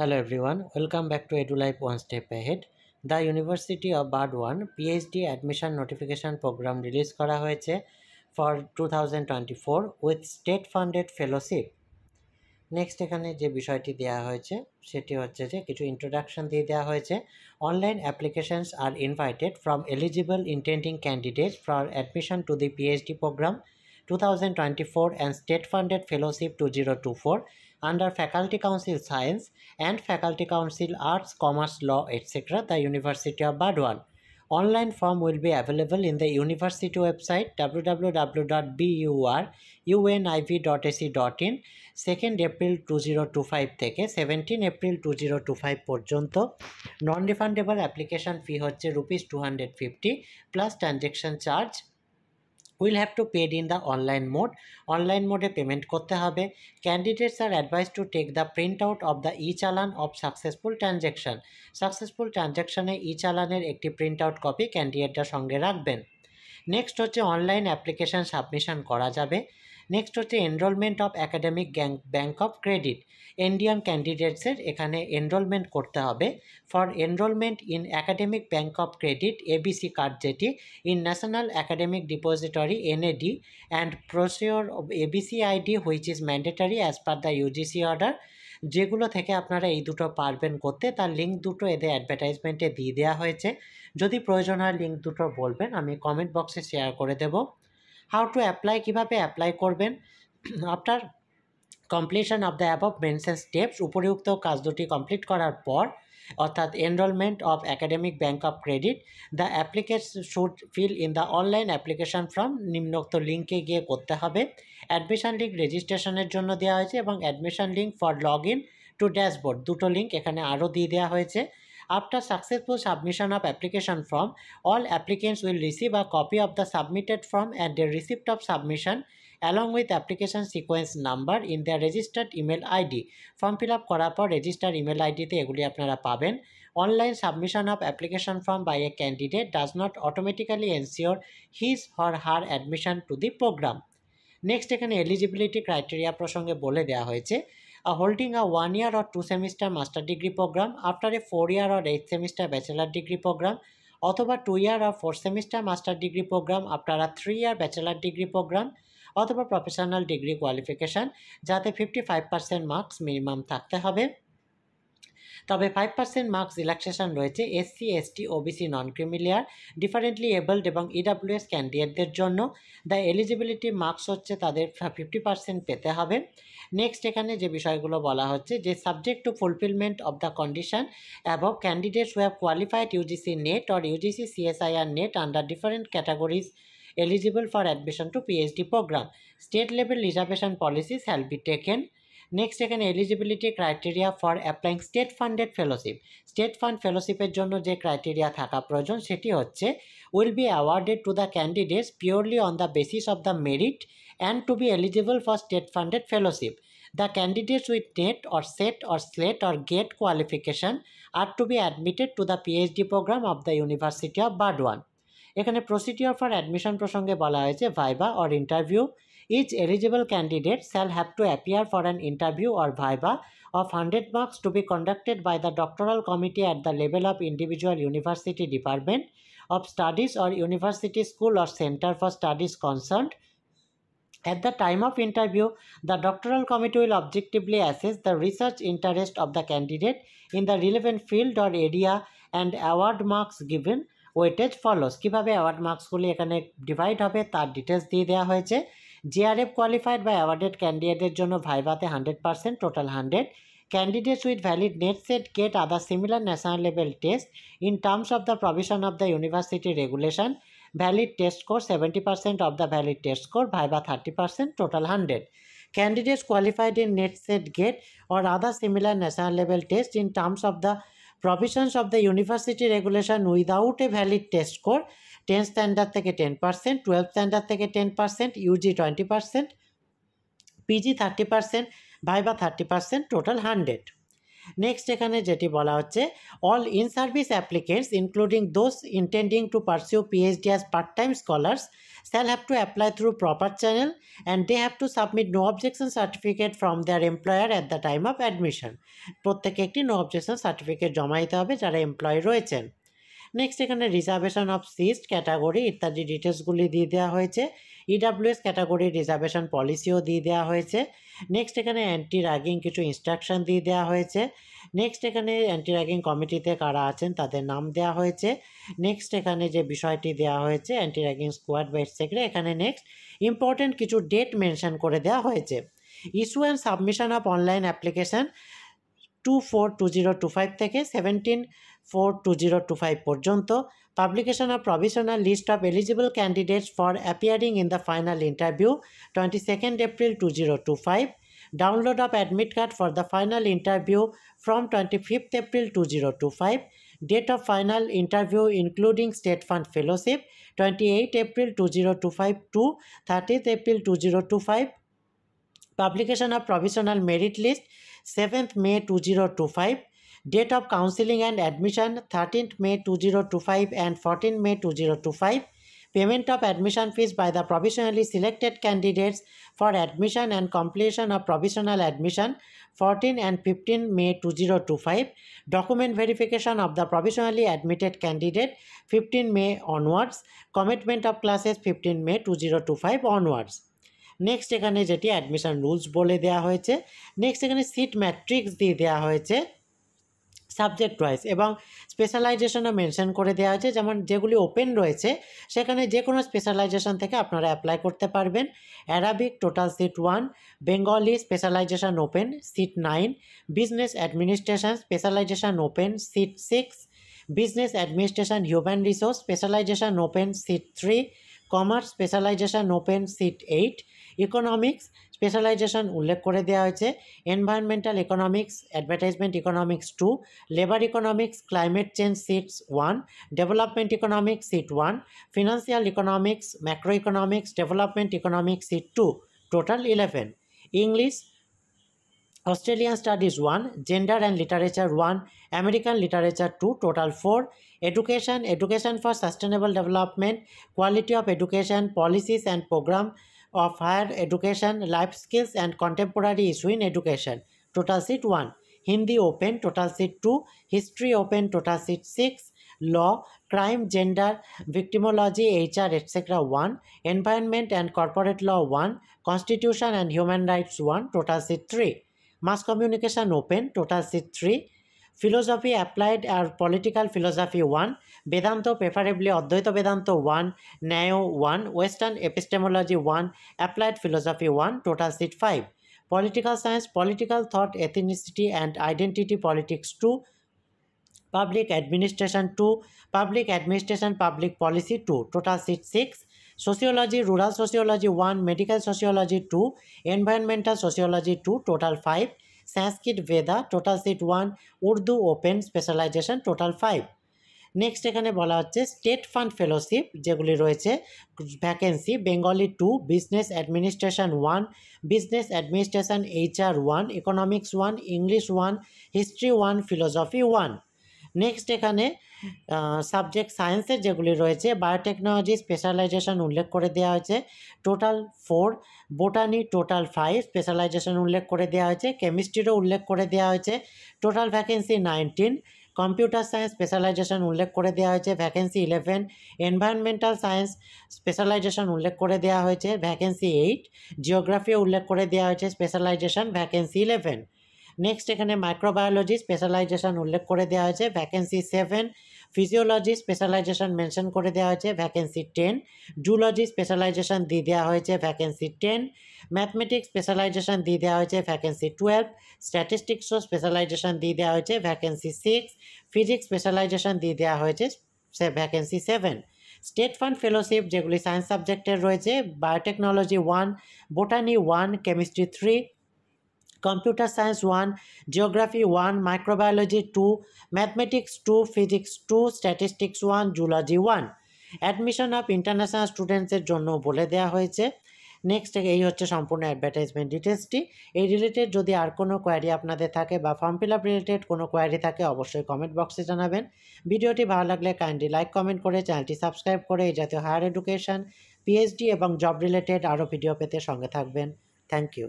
Hello everyone, welcome back to EduLife One Step Ahead. The University of Burdwan PhD admission notification program release করা হয়েছে for 2024 with state funded fellowship. Next এখানে যে বিষয়টি দেওয়া হয়েছে সেটি হচ্ছে যে কিছু ইন্ট্রোডাকশন দিয়ে দেওয়া হয়েছে। Online applications are invited from eligible intending candidates for admission to the PhD programme 2024 and state funded fellowship 2024 under Faculty Council Science and Faculty Council Arts, Commerce, Law, etc. the University of Burdwan. Online form will be available in the university website www.buruniv.ac.in 2nd April 2025 থেকে 17 April 2025 পর্যন্ত। Non refundable application fee হচ্ছে ₹250 plus transaction charge will have to paid in the online mode payment করতে হবে। Candidates are advise to take the print out of the e challan of successful ট্রানজ্যাকশনে ই চালানের একটি print out copy ক্যান্ডিডেটটার সঙ্গে রাখবেন। Next হচ্ছে online application submission করা যাবে। Next হচ্ছে enrolment of academic bank of credit. Indian ক্যান্ডিডেটসের এখানে এনরোলমেন্ট করতে হবে। For enrolment in academic bank of credit ABC card যেটি in national academic depository NAD and procure ABC ID which is mandatory as per the UGC order. যেগুলো থেকে আপনারা এই দুটো পারবেন করতে, তার লিঙ্ক দুটো এদের অ্যাডভার্টাইজমেন্টে দিয়ে দেওয়া হয়েছে। যদি প্রয়োজন হয় লিঙ্ক দুটো বলবেন, আমি কমেন্ট বক্সে শেয়ার করে দেব। হাউ টু অ্যাপ্লাই, কীভাবে অ্যাপ্লাই করবেন। After completion of the above mention steps, উপরিউক্ত কাজ দুটি কমপ্লিট করার পর অর্থাৎ enrolment of academic bank of credit, the applicant should fill in the online application form. নিম্নোক্ত লিঙ্কে গিয়ে করতে হবে। অ্যাডমিশন লিঙ্ক রেজিস্ট্রেশনের জন্য দেওয়া হয়েছে এবং admission link for log in two dashboard, দুটো লিঙ্ক এখানে আরও দিয়ে দেওয়া হয়েছে। After successful submission of application form, all applicants will receive a copy of the submitted form and the receipt of submission along with application sequence number in their registered email ID. Form fill up করার পর registered email ID তে এগুলি আপনারা পাবেন। Online submission of application form by a candidate does not automatically ensure his or her admission to the program. Next এখানে eligibility criteria প্রসঙ্গে বলে দেওয়া হয়েছে। Holding a 1 year or 2 semester master degree program after a 4 year or 8 semester bachelor degree program অথবা 2 year or 4 semester master degree program after a 3 year bachelor degree program অথবা professional degree qualification যাতে 55% marks minimum থাকতে হবে। তবে 5% marks relaxation রয়েছে SC ST OBC নন creamy layer differently abled এবং EWS ক্যান্ডিডেটদের জন্য। The eligibility marks হচ্ছে তাদের 50% পেতে হবে। নেক্সট এখানে যে বিষয়গুলো বলা হচ্ছে যে subject to fulfilment of the condition above candidates who have qualified UGC net or UGC CSIR net under different categories eligible for admission to PhD program. State level reservation policies shall be taken. Next এখানে eligibility criteria for applying state funded fellowship. State fund fellowship এর জন্য যে criteria থাকা প্রয়োজন সেটি হচ্ছে will be awarded to the candidates purely on the basis of the merit and to be eligible for state funded fellowship. The candidates with NET or SET or SLATE or GATE qualification are to be admitted to the PhD program of the University of Burdwan. এখানে procedure for admission প্রসঙ্গে বলা হয়েছে viva or interview. Each eligible candidate shall have to appear for an interview or viva of 100 marks to be conducted by the doctoral committee at the level of individual university department of studies or university school or centre for studies concerned. At the time of interview, the doctoral committee will objectively assess the research interest of the candidate in the relevant field or area and award marks given. Weightage follows, কীভাবে award মার্কসগুলি এখানে divide হবে তার details দিয়ে দেওয়া হয়েছে। JRF qualified বা awarded ক্যান্ডিডেটের জন্য ভাইভাতে 100%, total 100। Candidates with valid NET SET GATE other similar national level test in terms of the provision of the university regulation. Valid test score 70% of the valid test score, viva 30%, total 100. Candidates qualified in net set gate or other similar national level test in terms of the provisions of the university regulation without a valid test score, 10 standard থেকে 10%, 12 standard থেকে 10%, UG 20%, PG 30%, viva 30%, total 100. Next এখানে যেটি বলা হচ্ছে, all in service applicants including those intending to pursue PhD as part time scholars shall have to apply through proper channel and they have to submit no objection certificate from their employer at the time of admission. প্রত্যেকে একটি no objection certificate জমা দিতে হবে যারা employee রয়েছেন। Next এখানে reservation of cyst category ইত্যাদি ডিটেলসগুলি দিয়ে দেওয়া হয়েছে। ইডাব্লিউএস ক্যাটাগরি রিজার্ভেশন পলিসিও দিয়ে দেওয়া হয়েছে। নেক্সট এখানে অ্যান্টি র্যাগিং কিছু ইনস্ট্রাকশন দিয়ে দেওয়া হয়েছে। নেক্সট এখানে অ্যান্টি র্যাগিং কমিটিতে কারা আছেন তাদের নাম দেওয়া হয়েছে। নেক্সট এখানে যে বিষয়টি দেওয়া হয়েছে অ্যান্টি র্যাগিং স্কোয়াড বা এটসেট্রা, এখানে নেক্সট ইম্পর্টেন্ট কিছু ডেট মেনশন করে দেওয়া হয়েছে। Issue and submission of online application 2/4/2025 থেকে 17/4/2025 পর্যন্ত। Publication of provisional list of eligible candidates for appearing in the final interview 22nd April 2025. Download of admit card for the final interview from 25th April 2025. Date of final interview including state fund fellowship 28 April 2025 to 30th April 2025. Publication of provisional merit list 7th May 2025. Date of counseling and admission 13th May 2025 and 14th May 2025. Payment of admission fees by the provisionally selected candidates for admission and completion of provisional admission 14 and 15 May 2025. Document verification of the provisionally admitted candidate 15 May onwards. Commitment of classes 15 May 2025 onwards. Next এখানে যেটি admission rules বলে দেওয়া হয়েছে। Next এখানে seat matrix দিয়ে দেওয়া হয়েছে subject wise এবং স্পেশালাইজেশনও মেনশন করে দেওয়া হয়েছে, যেমন যেগুলি ওপেন রয়েছে সেখানে যে কোনো স্পেশালাইজেশন থেকে আপনারা অ্যাপ্লাই করতে পারবেন। Arabic total seat 1, Bengali specialisation open seat 9, business administration specialisation open seat 6, business administration human resource specialisation open seat 3, commerce specialisation open seat 8, economics specialisation উল্লেখ করে দেওয়া হয়েছে environmental economics advertisement economics 2, labour economics climate change seats 1, development economics seat 1, financial economics macro economics development economics seat 2, total 11, English Australian Studies 1, Gender and Literature 1, American Literature 2, total 4, Education, Education for Sustainable Development, Quality of Education, Policies and Program of Higher Education, Life Skills and Contemporary Issue in Education, total seat 1, Hindi Open, total seat 2, History Open, total seat 6, Law, Crime, Gender, Victimology, HR, etc. 1, Environment and Corporate Law 1, Constitution and Human Rights 1, total seat 3, Mass Communication Open, total seat 3, Philosophy Applied or Political Philosophy 1, Vedanta preferably Advaita Vedanta 1, Neo 1, Western Epistemology 1, Applied Philosophy 1, total seat 5, Political Science, Political Thought, Ethnicity and Identity Politics 2, Public Administration 2, Public Administration Public Policy 2, total seat 6, Sociology, Rural Sociology 1, Medical Sociology 2, Environmental Sociology 2, total 5, Sanskrit Veda, total seat 1, Urdu Open Specialization, total 5. Next এখানে বলা হচ্ছে state fund fellowship যেগুলি রয়েছে vacancy Bengali 2, business administration 1, business administration HR 1, economics 1, English 1, history 1, philosophy 1। Next এখানে subject সায়েন্সের যেগুলি রয়েছে biotechnology specialisation উল্লেখ করে দেওয়া হয়েছে টোটাল 4, বোটানি টোটাল 5 স্পেশালাইজেশন উল্লেখ করে দেওয়া হয়েছে, কেমিস্ট্রিরও উল্লেখ করে দেওয়া হয়েছে, total vacancy 19, computer science specialisation উল্লেখ করে দেওয়া হয়েছে ভ্যাকেন্সি 11, এনভায়রনমেন্টাল সায়েন্স স্পেশালাইজেশন উল্লেখ করে দেওয়া হয়েছে ভ্যাকেন্সি 8, জিওগ্রাফিও উল্লেখ করে দেওয়া হয়েছে স্পেশালাইজেশন ভ্যাকেন্সি 11। নেক্সট এখানে মাইক্রোবায়োলজি স্পেশালাইজেশন উল্লেখ করে দেওয়া হয়েছে ভ্যাকেন্সি 7, ফিজিওলজি স্পেশালাইজেশন মেনশন করে দেওয়া হয়েছে ভ্যাকেন্সি 10, জুলজি স্পেশালাইজেশন দিয়ে দেওয়া হয়েছে ভ্যাকেন্সি 10, ম্যাথমেটিক্স স্পেশালাইজেশন দিয়ে দেওয়া হয়েছে ভ্যাকেন্সি 12, স্ট্যাটিস্টিক্সও স্পেশালাইজেশন দিয়ে দেওয়া হয়েছে ভ্যাকেন্সি 6, ফিজিক্স স্পেশালাইজেশন দিয়ে দেওয়া হয়েছে ভ্যাকেন্সি 7। স্টেট ফান্ড ফেলোশিপ যেগুলি সায়েন্স সাবজেক্টের রয়েছে biotechnology 1, botany 1, chemistry 3, computer science 1, geography 1, microbiology 2, mathematics 2, physics 2, statistics 1, zoology 1। Admission of international স্টুডেন্টসের জন্য বলে দেওয়া হয়েছে নেক্সট এই হচ্ছে সম্পূর্ণ অ্যাডভার্টাইজমেন্ট ডিটেলসটি। এই রিলেটেড যদি আর কোনো কোয়ারি আপনাদের থাকে বা ফর্ম ফিল আপ রিলেটেড কোনো কোয়ারি থাকে অবশ্যই কমেন্ট বক্সে জানাবেন। ভিডিওটি ভালো লাগলে কাইন্ডলি লাইক কমেন্ট করে চ্যানেলটি সাবস্ক্রাইব করে এই জাতীয় হায়ার এডুকেশন, পিএইচডি এবং জব রিলেটেড আরও ভিডিও পেতে সঙ্গে থাকবেন। Thank you.